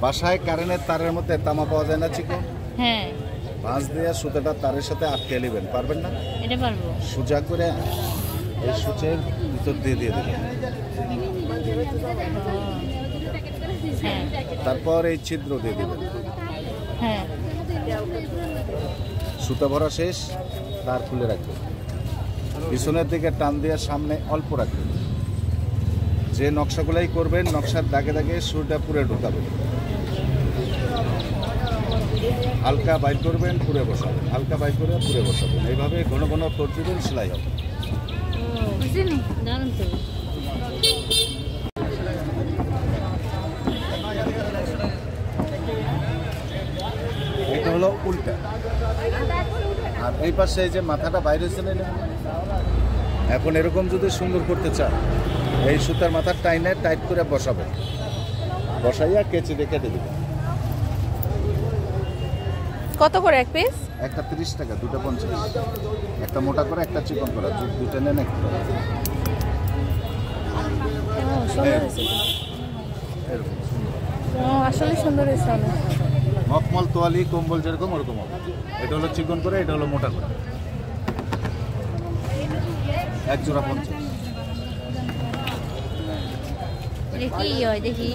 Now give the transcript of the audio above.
বাসায় কারেন্টের তারের মধ্যে তামা পাওয়া যায় না চিকন? হ্যাঁ, ভাঁজ দিয়ে সুতাটা তারের সাথে আটকে নেবেন, পারবেন না? এটা পারবো। সোজা করে এই সুচের ভিতর দিয়ে দেবেন। হ্যাঁ তারপর এই ছিদ্র দিয়ে দেবেন। হ্যাঁ, সুতা ভরা শেষ, তার খুলে রাখবেন। পিছনের দিকে টান দিয়ে সামনে অল্প রাখবেন। যে নকশাগুলাই করবেন নকশার দাগে দাগে সুরটা পুরে ঢুকাবেন। হালকা বাইর করবেন, পুরে বসাবেন, হালকা বাইর করে পুরে বসাবেন। এইভাবে ঘন ঘন করে দিবেন, সেলাই হবে। দারুণ তো। এটা হলো উল্টা। আর এই পাশে এই যে মাথাটা বাইরে চলে এলো, এখন এরকম যদি সুন্দর করতে চান এই সুতার মাথার টাইনে টাইট করে বসাবেন, বসাইয়া কেচি দিয়ে কেটে দেবেন। কত করে এক পিস? একটা 30 টাকা, দুটা 50। একটা মোটা করে, একটা চিকন করা, দুটো নেন একটা। এরকম আসলে সুন্দর হয়েছে অনেক। মখমল তোয়ালি কম্বল যেরকম ওরকম হবে। এটা হলো চিকন করে, এটা হলো মোটা করে। এক জোড়া 50। দেখি হয় দেখি।